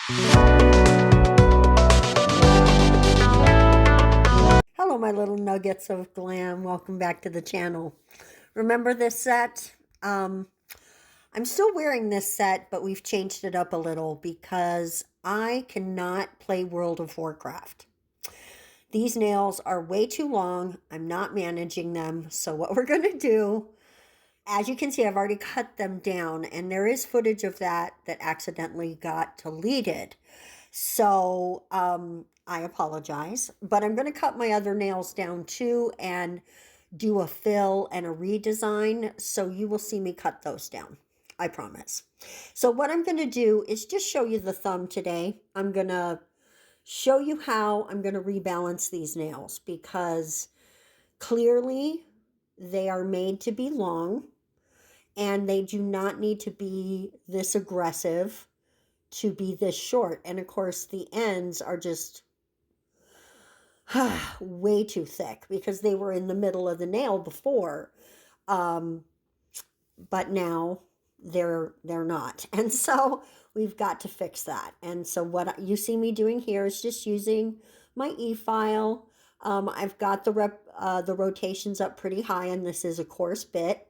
Hello, my little nuggets of glam. Welcome back to the channel. Remember this set? I'm still wearing this set, but we've changed it up a little because I cannot play World of Warcraft. These nails are way too long. I'm not managing them. So what we're going to do, as you can see, I've already cut them down, and there is footage of that accidentally got deleted. So I apologize, but I'm going to cut my other nails down too and do a fill and a redesign. So you will see me cut those down. I promise. So what I'm going to do is just show you the thumb today. I'm going to show you how I'm going to rebalance these nails because clearly they are made to be long and they do not need to be this aggressive to be this short. And of course the ends are just way too thick because they were in the middle of the nail before. But now they're not. And so we've got to fix that. And so what you see me doing here is just using my e-file. I've got the rotations up pretty high, and this is a coarse bit.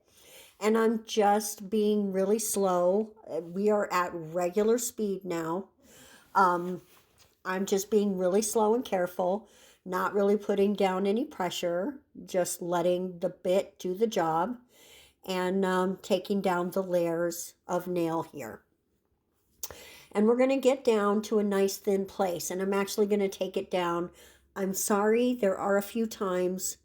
And I'm just being really slow. We are at regular speed now. I'm just being really slow and careful, not really putting down any pressure, just letting the bit do the job and taking down the layers of nail here. And we're going to get down to a nice thin place, and I'm actually going to take it down. I'm sorry, there are a few times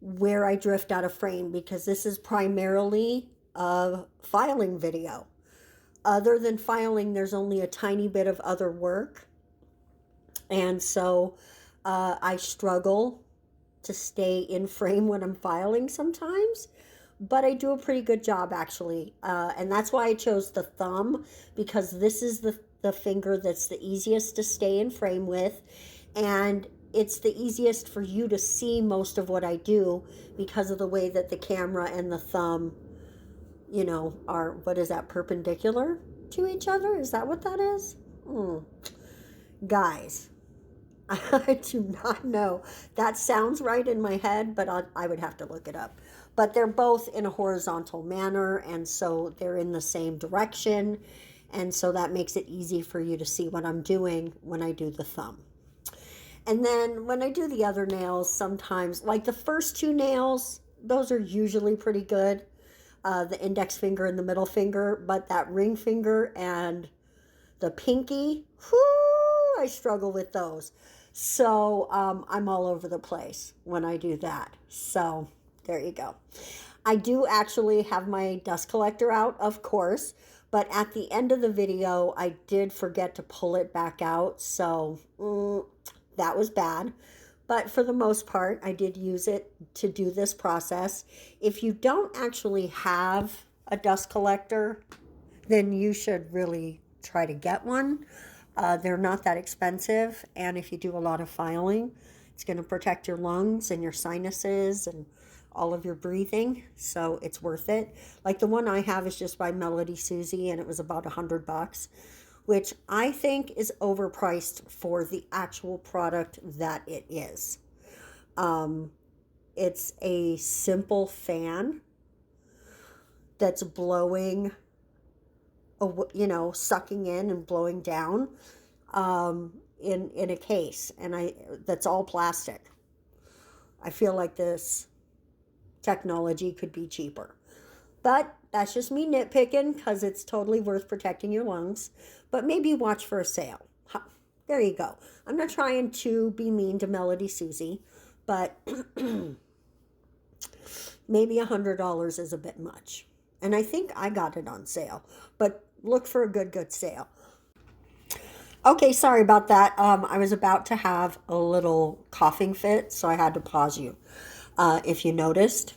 where I drift out of frame because this is primarily a filing video. Other than filing, there's only a tiny bit of other work. And so I struggle to stay in frame when I'm filing sometimes, but I do a pretty good job actually. And that's why I chose the thumb, because this is the finger that's the easiest to stay in frame with. And it's the easiest for you to see most of what I do because of the way that the camera and the thumb, you know, are, what is that, perpendicular to each other? Is that what that is? Guys, I do not know. That sounds right in my head, but I would have to look it up. But they're both in a horizontal manner, and so they're in the same direction. And so that makes it easy for you to see what I'm doing when I do the thumb. And then when I do the other nails, sometimes, like the first two nails, those are usually pretty good. The index finger and the middle finger, but that ring finger and the pinky, whoo, I struggle with those. So I'm all over the place when I do that. So there you go. I do actually have my dust collector out, of course, but at the end of the video, I did forget to pull it back out. So that was bad. But for the most part, I did use it to do this process. If you don't actually have a dust collector, then you should really try to get one. They're not that expensive, and if you do a lot of filing, it's going to protect your lungs and your sinuses and all of your breathing, so it's worth it. Like the one I have is just by Melody Susie, and it was about $100, which I think is overpriced for the actual product that it is. It's a simple fan that's blowing, you know, sucking in and blowing down in a case, and that's all plastic. I feel like this technology could be cheaper, but that's just me nitpicking because it's totally worth protecting your lungs. But maybe watch for a sale. There you go. I'm not trying to be mean to Melody Susie, but maybe $100 is a bit much. And I think I got it on sale, but look for a good sale. Okay, sorry about that. I was about to have a little coughing fit, so I had to pause you. If you noticed,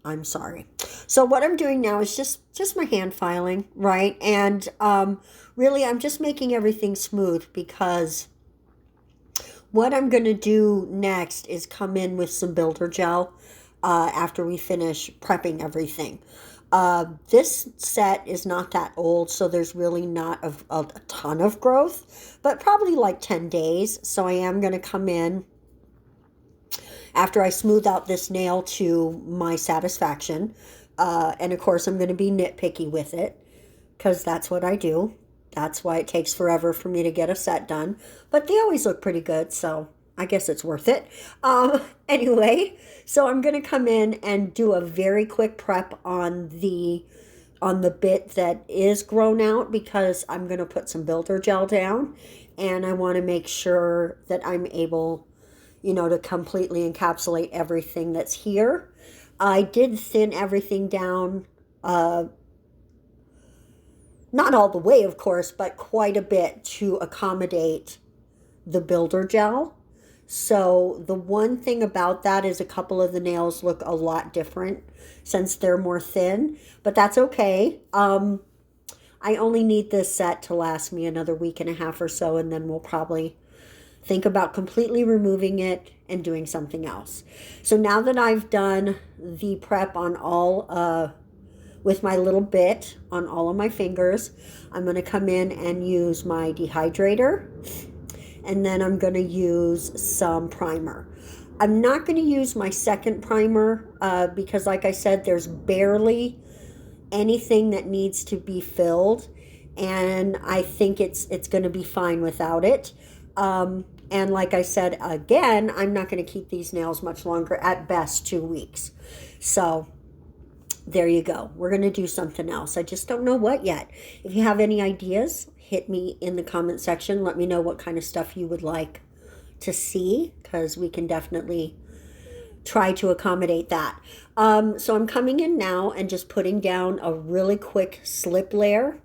I'm sorry. So what I'm doing now is just my hand filing, right? And really, I'm just making everything smooth because what I'm going to do next is come in with some builder gel after we finish prepping everything. This set is not that old, so there's really not a ton of growth, but probably like 10 days. So I am going to come in after I smooth out this nail to my satisfaction. And of course, I'm going to be nitpicky with it because that's what I do. That's why it takes forever for me to get a set done. But they always look pretty good, so I guess it's worth it. Anyway, so I'm going to come in and do a very quick prep on the bit that is grown out because I'm going to put some builder gel down, and I want to make sure that I'm able, to completely encapsulate everything that's here. I did thin everything down, not all the way, of course, but quite a bit to accommodate the builder gel. So the one thing about that is a couple of the nails look a lot different since they're more thin, but that's okay. I only need this set to last me another week and a half or so, and then we'll probably think about completely removing it and doing something else. So now that I've done the prep on all, with my little bit on all of my fingers, I'm going to come in and use my dehydrator, and then I'm going to use some primer. I'm not going to use my second primer because, like I said, there's barely anything that needs to be filled, and I think it's going to be fine without it. And like I said, again, I'm not going to keep these nails much longer, at best 2 weeks. So there you go. We're going to do something else. I just don't know what yet. If you have any ideas, hit me in the comment section. Let me know what kind of stuff you would like to see, because we can definitely try to accommodate that. So I'm coming in now and just putting down a really quick slip layer,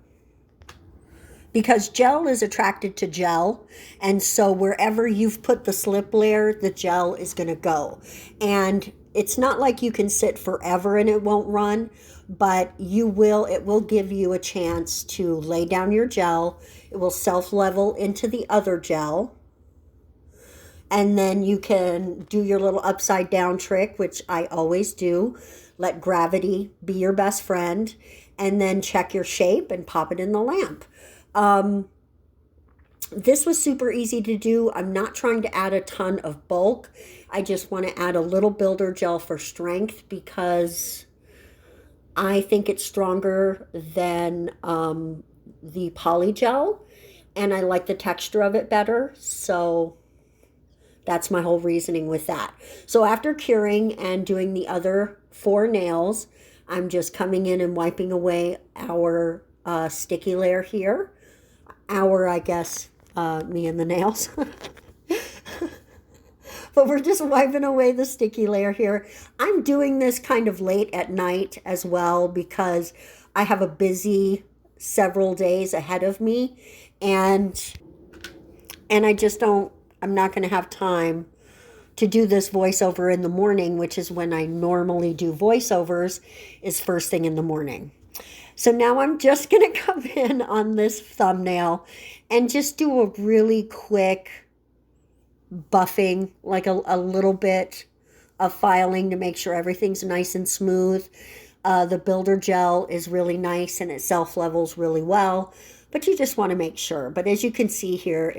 because gel is attracted to gel, and so wherever you've put the slip layer, the gel is going to go. And it's not like you can sit forever and it won't run, but it will give you a chance to lay down your gel. It will self-level into the other gel, and then you can do your little upside down trick, which I always do. Let gravity be your best friend, and then check your shape and pop it in the lamp. This was super easy to do. I'm not trying to add a ton of bulk. I just want to add a little builder gel for strength, because I think it's stronger than the poly gel, and I like the texture of it better. So that's my whole reasoning with that. So after curing and doing the other 4 nails, I'm just coming in and wiping away our sticky layer here. I guess, me and the nails. But we're just wiping away the sticky layer here. I'm doing this kind of late at night as well, because I have a busy several days ahead of me, and I just I'm not going to have time to do this voiceover in the morning, which is when I normally do voiceovers, is first thing in the morning. So now I'm just going to come in on this thumbnail and just do a really quick buffing, like a little bit of filing to make sure everything's nice and smooth. The builder gel is really nice and it self-levels really well, but you just want to make sure. But as you can see here,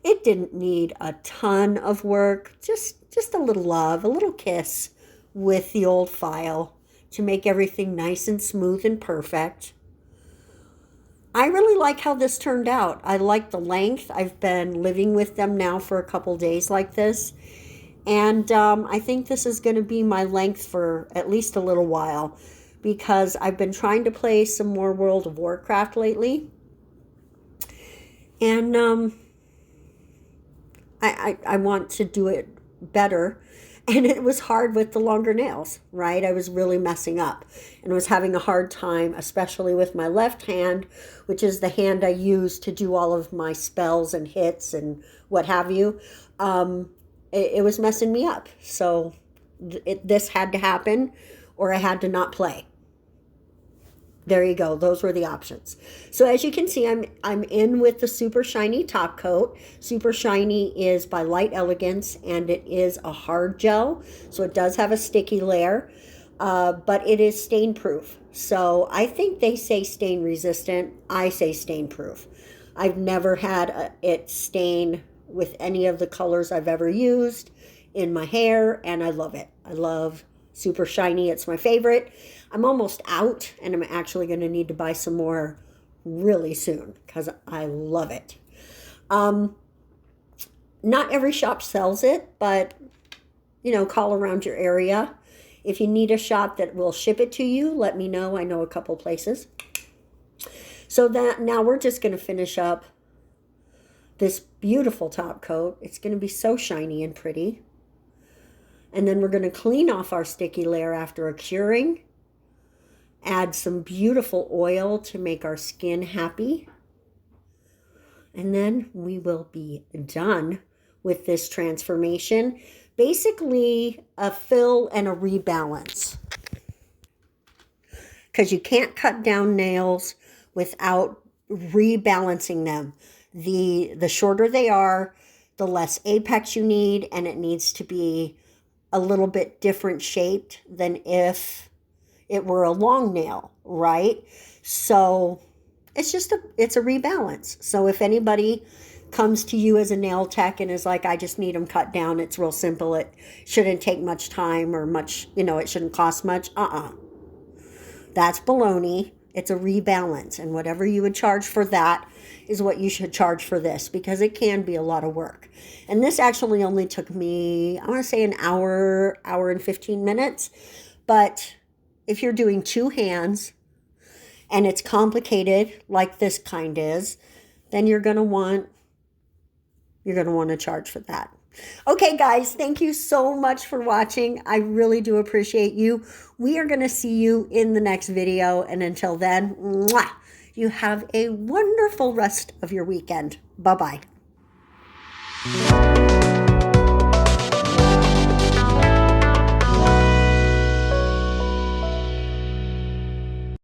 it didn't need a ton of work, just a little love, a little kiss with the old file to make everything nice and smooth and perfect. I really like how this turned out. I like the length. I've been living with them now for a couple days like this, and I think this is going to be my length for at least a little while, because I've been trying to play some more World of Warcraft lately, and I want to do it better. And it was hard with the longer nails, right? I was really messing up and was having a hard time, especially with my left hand, which is the hand I use to do all of my spells and hits and what have you. It was messing me up. So this had to happen, or I had to not play. There you go. Those were the options. So as you can see, I'm in with the Super Shiny top coat. Super Shiny is by Elegance, and it is a hard gel, so it does have a sticky layer. but it is stain proof. So I think they say stain resistant. I say stain proof. I've never had it stain with any of the colors I've ever used in my hair, and I love it. I love super shiny. It's my favorite. I'm almost out, and I'm actually going to need to buy some more really soon because I love it. Not every shop sells it, but call around your area. If you need a shop that will ship it to you, let me know. I know a couple places. So that now we're just going to finish up this beautiful top coat. It's going to be so shiny and pretty. And then we're going to clean off our sticky layer after a curing. Add some beautiful oil to make our skin happy. And then we will be done with this transformation. Basically, a fill and a rebalance. Because you can't cut down nails without rebalancing them. The shorter they are, the less apex you need, and it needs to be a little bit different shaped than if it were a long nail, right? So it's a rebalance. So if anybody comes to you as a nail tech and is like, I just need them cut down, it's real simple, it shouldn't take much time or much, it shouldn't cost much. That's baloney. It's a rebalance, and whatever you would charge for that is what you should charge for this, because it can be a lot of work. And this actually only took me, I want to say, an hour and 15 minutes. But if you're doing two hands and it's complicated like this kind is, then you're going to want to charge for that. Okay, guys, thank you so much for watching. I really do appreciate you. We are going to see you in the next video. And until then, mwah, you have a wonderful rest of your weekend. Bye-bye.